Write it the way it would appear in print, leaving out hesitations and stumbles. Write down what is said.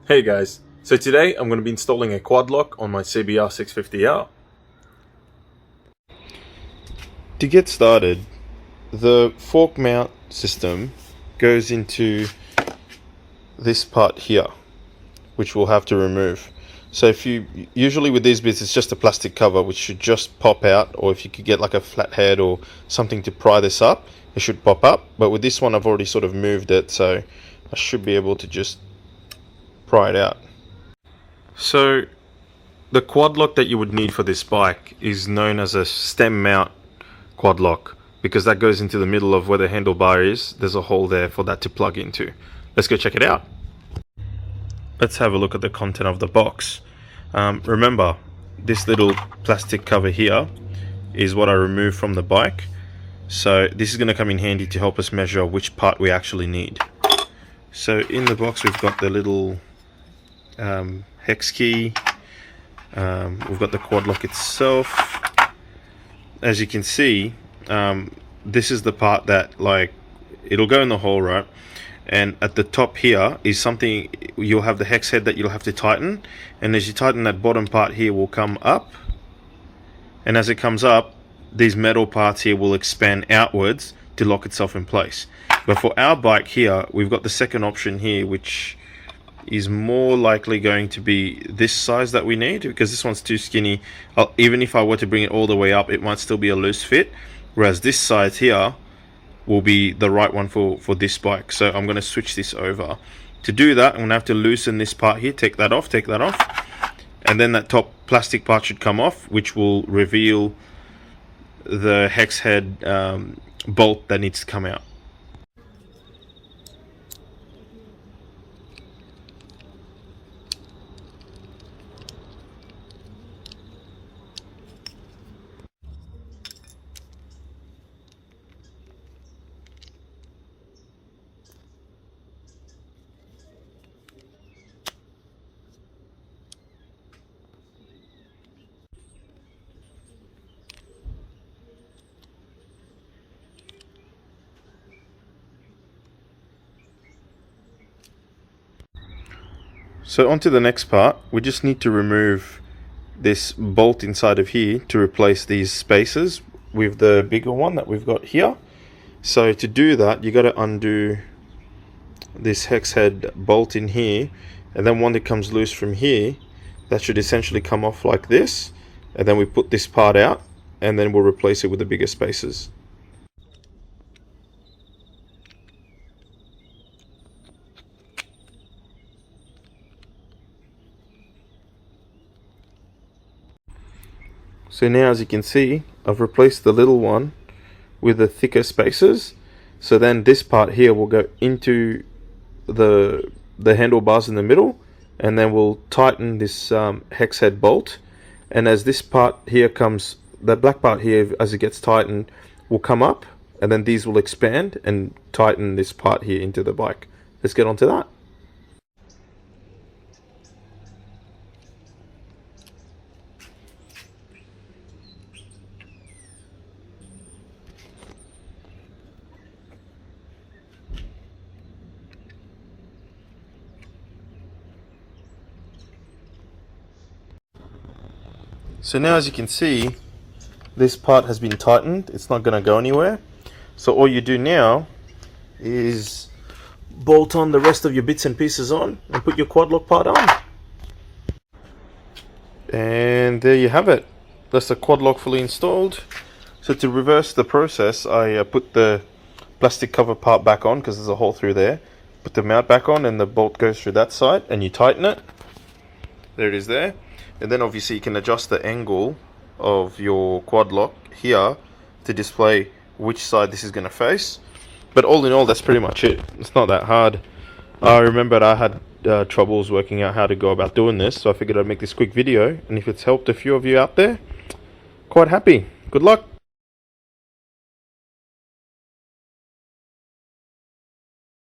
Hey guys, so today I'm going to be installing a quad lock on my CBR650R. To get started, the fork mount system goes into this part here, which we'll have to remove. So usually with these bits it's just a plastic cover which should just pop out, or if you could get like a flat head or something to pry this up, it should pop up. But with this one I've already sort of moved it, so I should be able to just pry it out. So the quad lock that you would need for this bike is known as a stem mount quad lock, because that goes into the middle of where the handlebar is. There's a hole there for that to plug into. Let's go check it out. Let's have a look at the content of the box. Remember, this little plastic cover here is what I removed from the bike, so this is going to come in handy to help us measure which part we actually need. So in the box we've got the little hex key, we've got the quad lock itself. As you can see, this is the part that, like, it'll go in the hole, right? And at the top here is something, you'll have the hex head that you'll have to tighten, and as you tighten, that bottom part here will come up, and as it comes up, these metal parts here will expand outwards to lock itself in place. But for our bike here, we've got the second option here, which is more likely going to be this size that we need, because this one's too skinny. Even if I were to bring it all the way up, it might still be a loose fit, whereas this size here will be the right one for this bike. So I'm going to switch this over. To do that, I'm going to have to loosen this part here, take that off, and then that top plastic part should come off, which will reveal the hex head bolt that needs to come out. So on to the next part. We just need to remove this bolt inside of here to replace these spaces with the bigger one that we've got here. So to do that, you got to undo this hex head bolt in here, and then one that comes loose from here, that should essentially come off like this, and then we put this part out, and then we'll replace it with the bigger spaces. So now, as you can see, I've replaced the little one with the thicker spaces. So then this part here will go into the handlebars in the middle, and then we'll tighten this hex head bolt. And as this part here comes, the black part here, as it gets tightened, will come up, and then these will expand and tighten this part here into the bike. Let's get on to that. So now, as you can see, this part has been tightened. It's not going to go anywhere. So all you do now is bolt on the rest of your bits and pieces on and put your quad lock part on. And there you have it. That's the quad lock fully installed. So to reverse the process, I put the plastic cover part back on, because there's a hole through there. Put the mount back on, and the bolt goes through that side, and you tighten it. There it is there. And then obviously you can adjust the angle of your quad lock here to display which side this is going to face. But all in all, that's pretty much it. It's not that hard. I remembered I had troubles working out how to go about doing this, so I figured I'd make this quick video, and if it's helped a few of you out there, quite happy. Good luck.